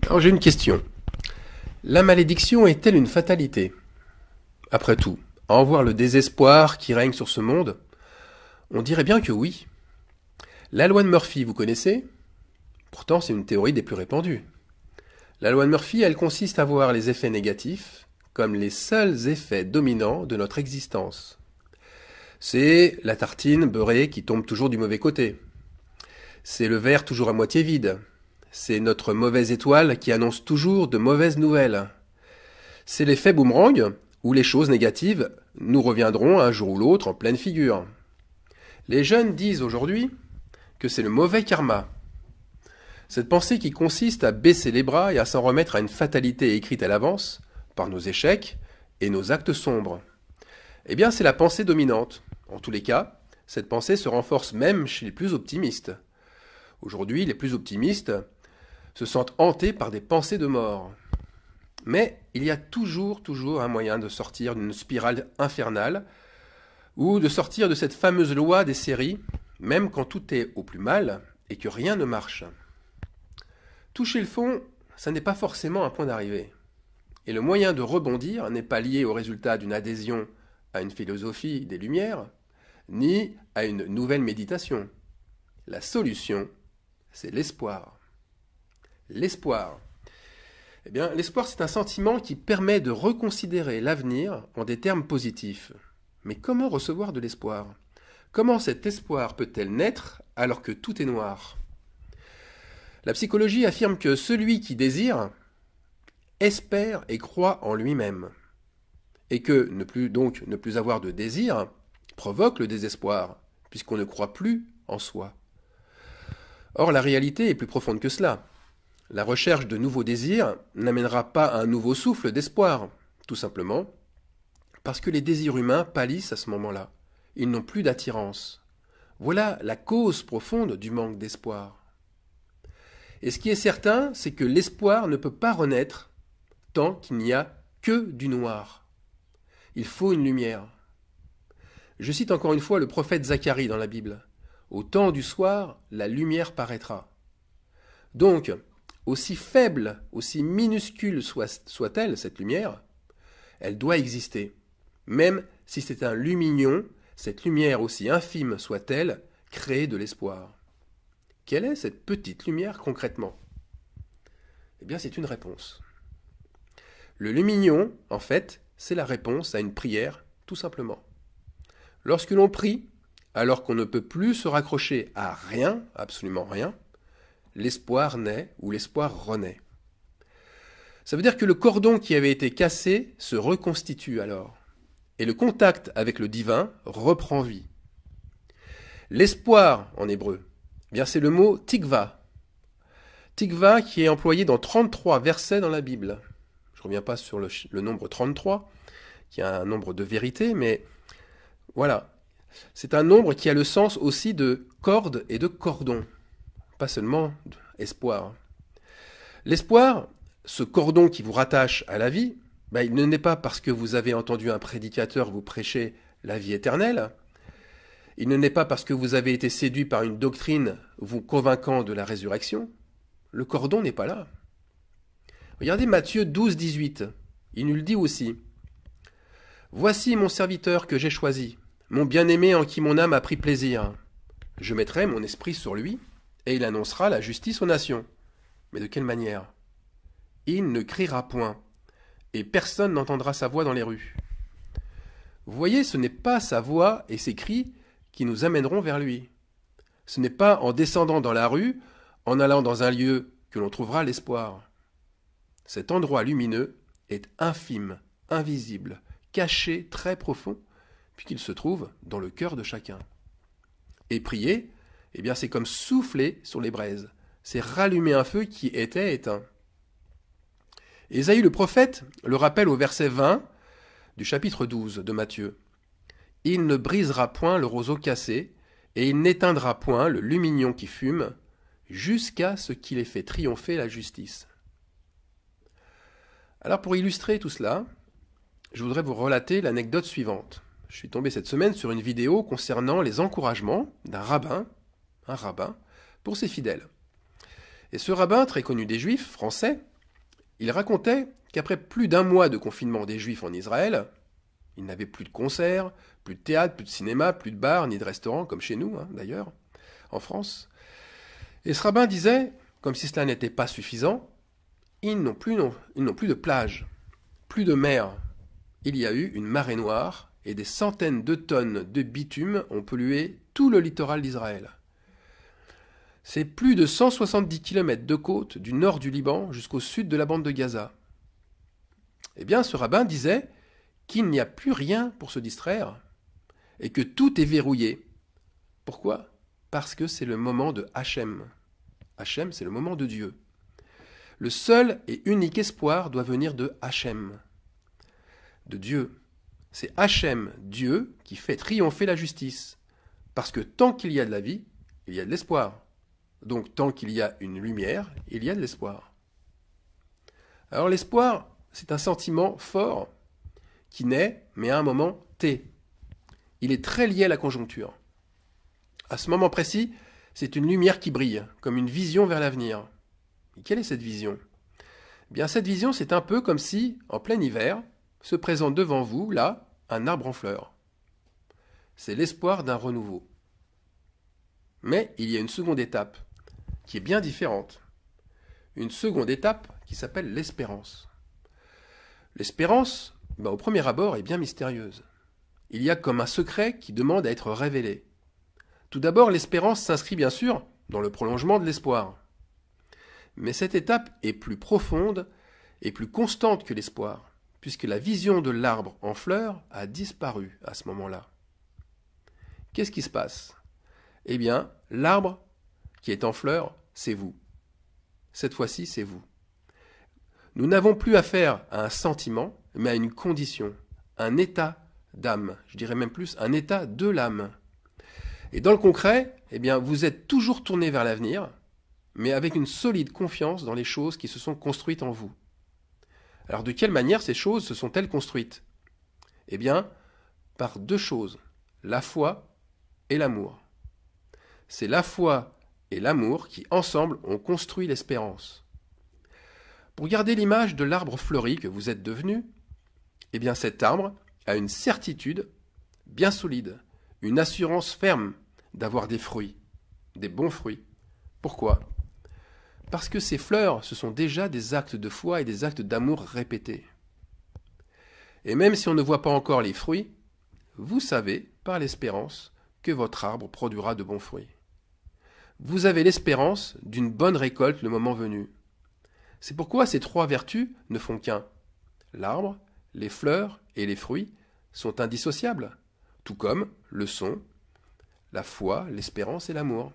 Alors j'ai une question. La malédiction est-elle une fatalité? Après tout, à en voir le désespoir qui règne sur ce monde, on dirait bien que oui. La loi de Murphy, vous connaissez? Pourtant, c'est une théorie des plus répandues. La loi de Murphy, elle consiste à voir les effets négatifs comme les seuls effets dominants de notre existence. C'est la tartine beurrée qui tombe toujours du mauvais côté. C'est le verre toujours à moitié vide. C'est notre mauvaise étoile qui annonce toujours de mauvaises nouvelles. C'est l'effet boomerang, où les choses négatives nous reviendront un jour ou l'autre en pleine figure. Les jeunes disent aujourd'hui que c'est le mauvais karma. Cette pensée qui consiste à baisser les bras et à s'en remettre à une fatalité écrite à l'avance, par nos échecs et nos actes sombres. Eh bien, c'est la pensée dominante. En tous les cas, cette pensée se renforce même chez les plus optimistes. Aujourd'hui, les plus optimistes se sentent hantés par des pensées de mort. Mais il y a toujours un moyen de sortir d'une spirale infernale ou de sortir de cette fameuse loi des séries, même quand tout est au plus mal et que rien ne marche. Toucher le fond, ça n'est pas forcément un point d'arrivée. Et le moyen de rebondir n'est pas lié au résultat d'une adhésion à une philosophie des Lumières, ni à une nouvelle méditation. La solution, c'est l'espoir. L'espoir. Eh bien, l'espoir, c'est un sentiment qui permet de reconsidérer l'avenir en des termes positifs. Mais comment recevoir de l'espoir? Comment cet espoir peut-elle naître alors que tout est noir? La psychologie affirme que celui qui désire espère et croit en lui-même, et que ne plus avoir de désir provoque le désespoir, puisqu'on ne croit plus en soi. Or, la réalité est plus profonde que cela. La recherche de nouveaux désirs n'amènera pas un nouveau souffle d'espoir, tout simplement parce que les désirs humains pâlissent à ce moment-là. Ils n'ont plus d'attirance. Voilà la cause profonde du manque d'espoir. Et ce qui est certain, c'est que l'espoir ne peut pas renaître tant qu'il n'y a que du noir. Il faut une lumière. Je cite encore une fois le prophète Zacharie dans la Bible. « Au temps du soir, la lumière paraîtra. » Donc, aussi faible, aussi minuscule soit-elle, cette lumière, elle doit exister. Même si c'est un lumignon, cette lumière, aussi infime soit-elle, crée de l'espoir. Quelle est cette petite lumière concrètement? Eh bien, c'est une réponse. Le lumignon, en fait, c'est la réponse à une prière, tout simplement. Lorsque l'on prie, alors qu'on ne peut plus se raccrocher à rien, absolument rien, l'espoir naît ou l'espoir renaît. Ça veut dire que le cordon qui avait été cassé se reconstitue alors, et le contact avec le divin reprend vie. L'espoir, en hébreu, eh bien c'est le mot tikva. Tikva qui est employé dans 33 versets dans la Bible. Je ne reviens pas sur le nombre 33, qui est un nombre de vérité, mais voilà. C'est un nombre qui a le sens aussi de corde et de cordon, pas seulement espoir. L'espoir, ce cordon qui vous rattache à la vie, il ne naît pas parce que vous avez entendu un prédicateur vous prêcher la vie éternelle. Il ne naît pas parce que vous avez été séduit par une doctrine vous convainquant de la résurrection. Le cordon n'est pas là. Regardez Matthieu 12, 18. Il nous le dit aussi. « Voici mon serviteur que j'ai choisi, mon bien-aimé en qui mon âme a pris plaisir. Je mettrai mon esprit sur lui, et il annoncera la justice aux nations. » Mais de quelle manière? Il ne criera point, et personne n'entendra sa voix dans les rues. Vous voyez, ce n'est pas sa voix et ses cris qui nous amèneront vers lui. Ce n'est pas en descendant dans la rue, en allant dans un lieu, que l'on trouvera l'espoir. Cet endroit lumineux est infime, invisible, caché, très profond, puisqu'il se trouve dans le cœur de chacun. Et prier, eh bien c'est comme souffler sur les braises, c'est rallumer un feu qui était éteint. Ésaïe le prophète le rappelle au verset 20 du chapitre 12 de Matthieu. « Il ne brisera point le roseau cassé, et il n'éteindra point le lumignon qui fume, jusqu'à ce qu'il ait fait triompher la justice. » Alors pour illustrer tout cela, je voudrais vous relater l'anecdote suivante. Je suis tombé cette semaine sur une vidéo concernant les encouragements d'un rabbin, un rabbin, pour ses fidèles. Et ce rabbin, très connu des Juifs, français, Il racontait qu'après plus d'un mois de confinement des Juifs en Israël, ils n'avaient plus de concerts, plus de théâtre, plus de cinéma, plus de bars, ni de restaurants, comme chez nous, d'ailleurs, en France. Et ce rabbin disait, comme si cela n'était pas suffisant, ils n'ont plus de plage, plus de mer. Il y a eu une marée noire et des centaines de tonnes de bitume ont pollué tout le littoral d'Israël. C'est plus de 170 km de côte du nord du Liban jusqu'au sud de la bande de Gaza. Eh bien, ce rabbin disait qu'il n'y a plus rien pour se distraire et que tout est verrouillé. Pourquoi ? Parce que c'est le moment de Hachem. Hachem, c'est le moment de Dieu. Le seul et unique espoir doit venir de Hachem, de Dieu. C'est Hachem, Dieu, qui fait triompher la justice. Parce que tant qu'il y a de la vie, il y a de l'espoir. Donc tant qu'il y a une lumière, il y a de l'espoir. Alors l'espoir, c'est un sentiment fort qui naît, mais à un moment T. Il est très lié à la conjoncture. À ce moment précis, c'est une lumière qui brille, comme une vision vers l'avenir. Et quelle est cette vision ? Eh bien, cette vision, c'est un peu comme si, en plein hiver, se présente devant vous, là, un arbre en fleurs. C'est l'espoir d'un renouveau. Mais il y a une seconde étape, qui est bien différente. Une seconde étape qui s'appelle l'espérance. L'espérance, au premier abord, est bien mystérieuse. Il y a comme un secret qui demande à être révélé. Tout d'abord, l'espérance s'inscrit bien sûr dans le prolongement de l'espoir. Mais cette étape est plus profonde et plus constante que l'espoir, puisque la vision de l'arbre en fleurs a disparu à ce moment-là. Qu'est-ce qui se passe ? Eh bien, l'arbre qui est en fleurs, c'est vous. Cette fois-ci, c'est vous. Nous n'avons plus affaire à un sentiment, mais à une condition, un état d'âme. Je dirais même plus, un état de l'âme. Et dans le concret, eh bien, vous êtes toujours tourné vers l'avenir, mais avec une solide confiance dans les choses qui se sont construites en vous. Alors de quelle manière ces choses se sont-elles construites ? Eh bien, par deux choses, la foi et l'amour. C'est la foi et l'amour qui, ensemble, ont construit l'espérance. Pour garder l'image de l'arbre fleuri que vous êtes devenu, eh bien cet arbre a une certitude bien solide, une assurance ferme d'avoir des fruits, des bons fruits. Pourquoi ? Parce que ces fleurs, ce sont déjà des actes de foi et des actes d'amour répétés. Et même si on ne voit pas encore les fruits, vous savez, par l'espérance, que votre arbre produira de bons fruits. Vous avez l'espérance d'une bonne récolte le moment venu. C'est pourquoi ces trois vertus ne font qu'un. L'arbre, les fleurs et les fruits sont indissociables, tout comme le sont la foi, l'espérance et l'amour.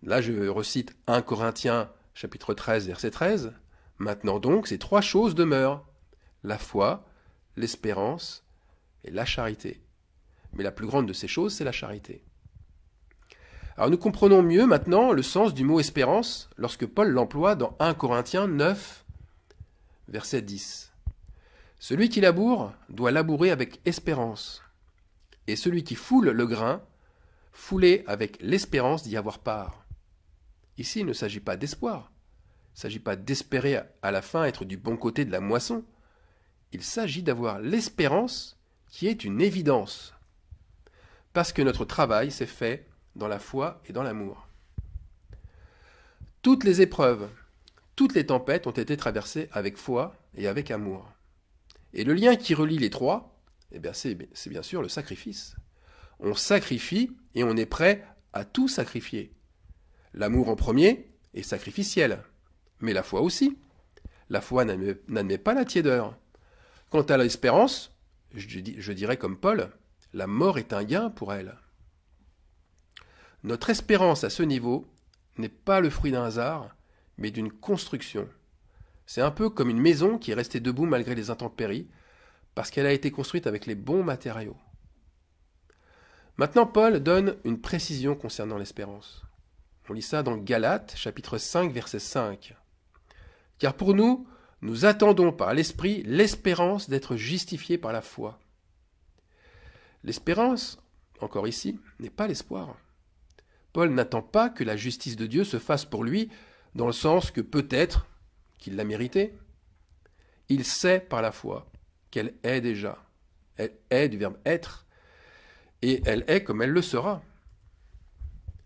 Là, je recite 1 Corinthiens chapitre 13, verset 13. Maintenant donc, ces trois choses demeurent. La foi, l'espérance et la charité. Mais la plus grande de ces choses, c'est la charité. Alors nous comprenons mieux maintenant le sens du mot espérance lorsque Paul l'emploie dans 1 Corinthiens 9, verset 10. Celui qui laboure doit labourer avec espérance, et celui qui foule le grain, fouler avec l'espérance d'y avoir part. Ici, il ne s'agit pas d'espoir, il ne s'agit pas d'espérer à la fin être du bon côté de la moisson, il s'agit d'avoir l'espérance qui est une évidence, parce que notre travail s'est fait dans la foi et dans l'amour. Toutes les épreuves, toutes les tempêtes ont été traversées avec foi et avec amour. Et le lien qui relie les trois, eh bien c'est bien sûr le sacrifice. On sacrifie et on est prêt à tout sacrifier. L'amour en premier est sacrificiel, mais la foi aussi. La foi n'admet pas la tiédeur. Quant à l'espérance, je dirais comme Paul, la mort est un gain pour elle. Notre espérance à ce niveau n'est pas le fruit d'un hasard, mais d'une construction. C'est un peu comme une maison qui est restée debout malgré les intempéries, parce qu'elle a été construite avec les bons matériaux. Maintenant, Paul donne une précision concernant l'espérance. On lit ça dans Galates, chapitre 5, verset 5. « Car pour nous, nous attendons par l'Esprit l'espérance d'être justifiés par la foi. » L'espérance, encore ici, n'est pas l'espoir. Paul n'attend pas que la justice de Dieu se fasse pour lui, dans le sens que peut-être qu'il l'a méritée. Il sait par la foi qu'elle est déjà. Elle est du verbe être, et elle est comme elle le sera.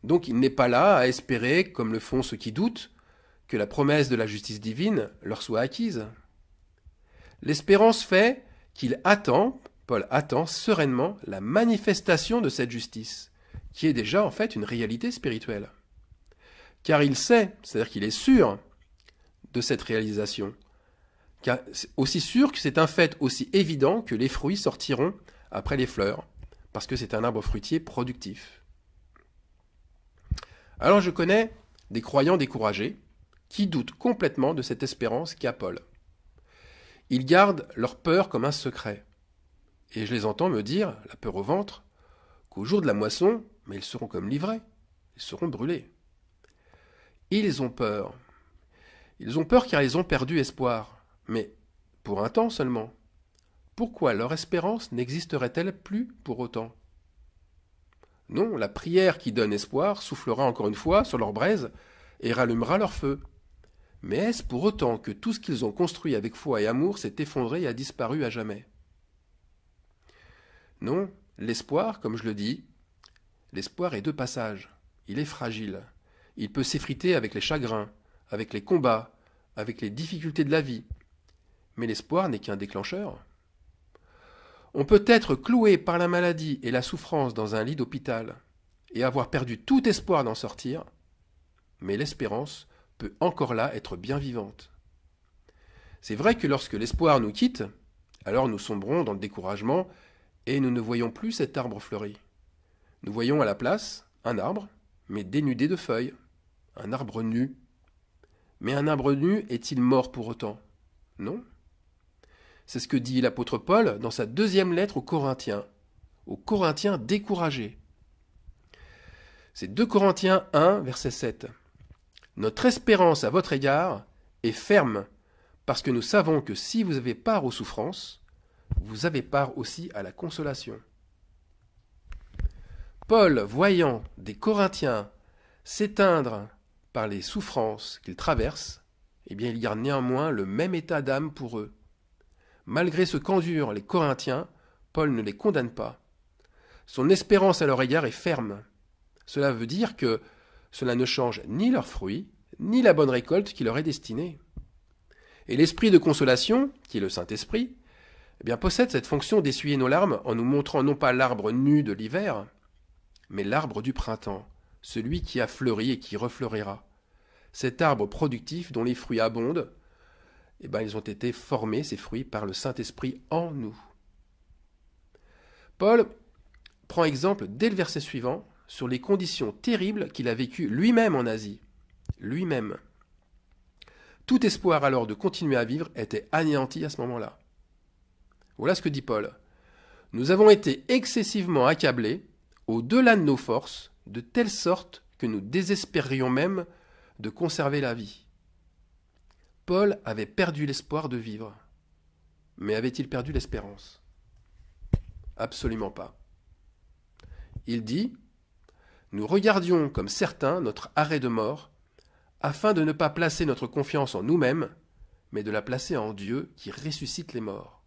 Donc il n'est pas là à espérer, comme le font ceux qui doutent, que la promesse de la justice divine leur soit acquise. L'espérance fait qu'il attend, Paul attend sereinement la manifestation de cette justice, qui est déjà en fait une réalité spirituelle. Car il sait, c'est-à-dire qu'il est sûr de cette réalisation, car c'est aussi sûr que c'est un fait aussi évident que les fruits sortiront après les fleurs, parce que c'est un arbre fruitier productif. Alors je connais des croyants découragés qui doutent complètement de cette espérance qu'a Paul. Ils gardent leur peur comme un secret. Et je les entends me dire, la peur au ventre, qu'au jour de la moisson, mais ils seront comme livrés, ils seront brûlés. Ils ont peur. Ils ont peur car ils ont perdu espoir, mais pour un temps seulement. Pourquoi leur espérance n'existerait-elle plus pour autant? Non, la prière qui donne espoir soufflera encore une fois sur leur braise et rallumera leur feu. Mais est-ce pour autant que tout ce qu'ils ont construit avec foi et amour s'est effondré et a disparu à jamais? Non, l'espoir, comme je le dis, l'espoir est de passage. Il est fragile. Il peut s'effriter avec les chagrins, avec les combats, avec les difficultés de la vie. Mais l'espoir n'est qu'un déclencheur. On peut être cloué par la maladie et la souffrance dans un lit d'hôpital et avoir perdu tout espoir d'en sortir, mais l'espérance peut encore là être bien vivante. C'est vrai que lorsque l'espoir nous quitte, alors nous sombrons dans le découragement et nous ne voyons plus cet arbre fleuri. Nous voyons à la place un arbre, mais dénudé de feuilles, un arbre nu. Mais un arbre nu est-il mort pour autant? Non. C'est ce que dit l'apôtre Paul dans sa deuxième lettre aux Corinthiens découragés. C'est 2 Corinthiens 1, verset 7. Notre espérance à votre égard est ferme, parce que nous savons que si vous avez part aux souffrances, vous avez part aussi à la consolation. Paul, voyant des Corinthiens s'éteindre par les souffrances qu'ils traversent, eh bien il garde néanmoins le même état d'âme pour eux. Malgré ce qu'endurent les Corinthiens, Paul ne les condamne pas. Son espérance à leur égard est ferme. Cela veut dire que cela ne change ni leurs fruits, ni la bonne récolte qui leur est destinée. Et l'esprit de consolation, qui est le Saint-Esprit, eh bien, possède cette fonction d'essuyer nos larmes en nous montrant non pas l'arbre nu de l'hiver, mais l'arbre du printemps, celui qui a fleuri et qui refleurira. Cet arbre productif dont les fruits abondent, eh bien, ils ont été formés, ces fruits, par le Saint-Esprit en nous. Paul prend exemple dès le verset suivant sur les conditions terribles qu'il a vécues lui-même en Asie. Lui-même. Tout espoir alors de continuer à vivre était anéanti à ce moment-là. Voilà ce que dit Paul. Nous avons été excessivement accablés, au-delà de nos forces, de telle sorte que nous désespérions même de conserver la vie. Paul avait perdu l'espoir de vivre. Mais avait-il perdu l'espérance? Absolument pas. Il dit « Nous regardions comme certains notre arrêt de mort, afin de ne pas placer notre confiance en nous-mêmes, mais de la placer en Dieu qui ressuscite les morts. »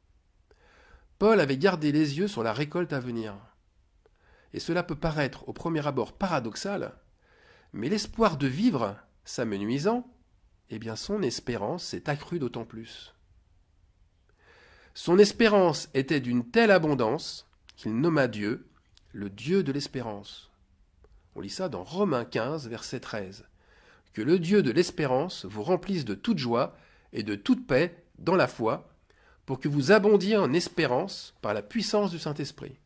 Paul avait gardé les yeux sur la récolte à venir. Et cela peut paraître au premier abord paradoxal, mais l'espoir de vivre s'amenuisant, eh bien son espérance s'est accrue d'autant plus. Son espérance était d'une telle abondance qu'il nomma Dieu le Dieu de l'espérance. On lit ça dans Romains 15, verset 13. Que le Dieu de l'espérance vous remplisse de toute joie et de toute paix dans la foi, pour que vous abondiez en espérance par la puissance du Saint-Esprit.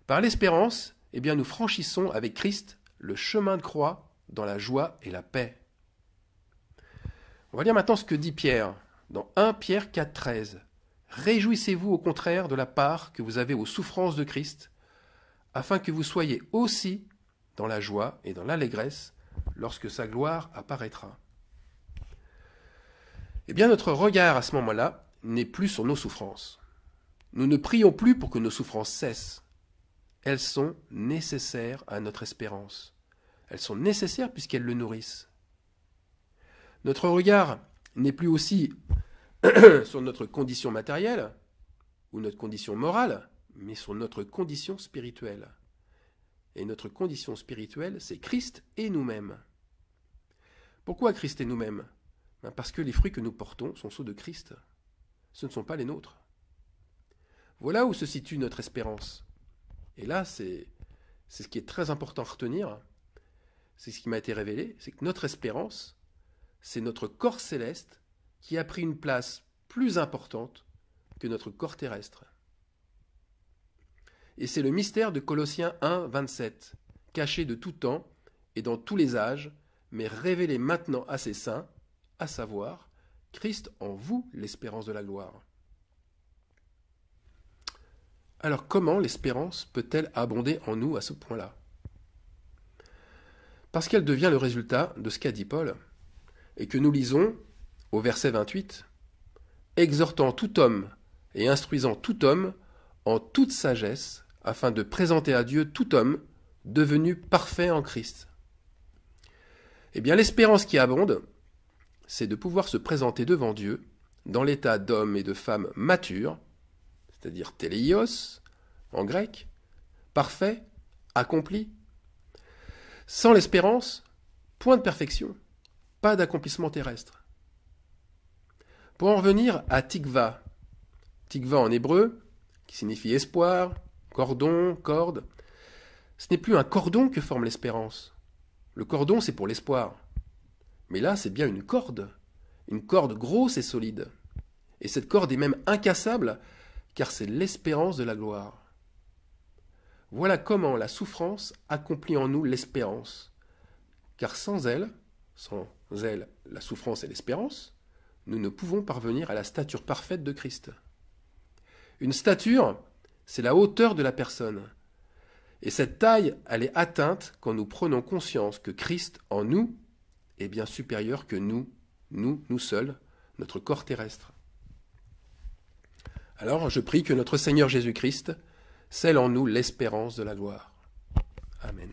Par l'espérance, eh bien, nous franchissons avec Christ le chemin de croix dans la joie et la paix. On va lire maintenant ce que dit Pierre dans 1 Pierre 4, 13. Réjouissez-vous au contraire de la part que vous avez aux souffrances de Christ, afin que vous soyez aussi dans la joie et dans l'allégresse lorsque sa gloire apparaîtra. Eh bien, notre regard à ce moment-là n'est plus sur nos souffrances. Nous ne prions plus pour que nos souffrances cessent. Elles sont nécessaires à notre espérance. Elles sont nécessaires puisqu'elles le nourrissent. Notre regard n'est plus aussi sur notre condition matérielle ou notre condition morale, mais sur notre condition spirituelle. Et notre condition spirituelle, c'est Christ et nous-mêmes. Pourquoi Christ et nous-mêmes? Parce que les fruits que nous portons sont ceux de Christ. Ce ne sont pas les nôtres. Voilà où se situe notre espérance. Et là, c'est ce qui est très important à retenir. C'est ce qui m'a été révélé, c'est que notre espérance, c'est notre corps céleste qui a pris une place plus importante que notre corps terrestre. Et c'est le mystère de Colossiens 1, 27, caché de tout temps et dans tous les âges, mais révélé maintenant à ses saints, à savoir Christ en vous, l'espérance de la gloire. Alors comment l'espérance peut-elle abonder en nous à ce point-là? Parce qu'elle devient le résultat de ce qu'a dit Paul, et que nous lisons au verset 28, « Exhortant tout homme et instruisant tout homme en toute sagesse, afin de présenter à Dieu tout homme devenu parfait en Christ. » Eh bien, l'espérance qui abonde, c'est de pouvoir se présenter devant Dieu dans l'état d'hommes et de femmes matures, c'est-à-dire téléios en grec, parfait, accompli. Sans l'espérance, point de perfection, pas d'accomplissement terrestre. Pour en revenir à tikva, tikva en hébreu, qui signifie espoir, cordon, corde, ce n'est plus un cordon que forme l'espérance. Le cordon, c'est pour l'espoir. Mais là, c'est bien une corde grosse et solide. Et cette corde est même incassable, car c'est l'espérance de la gloire. Voilà comment la souffrance accomplit en nous l'espérance. Car sans elle, la souffrance et l'espérance, nous ne pouvons parvenir à la stature parfaite de Christ. Une stature, c'est la hauteur de la personne. Et cette taille, elle est atteinte quand nous prenons conscience que Christ, en nous, est bien supérieur que nous seuls, notre corps terrestre. Alors, je prie que notre Seigneur Jésus-Christ scelle en nous l'espérance de la gloire. Amen.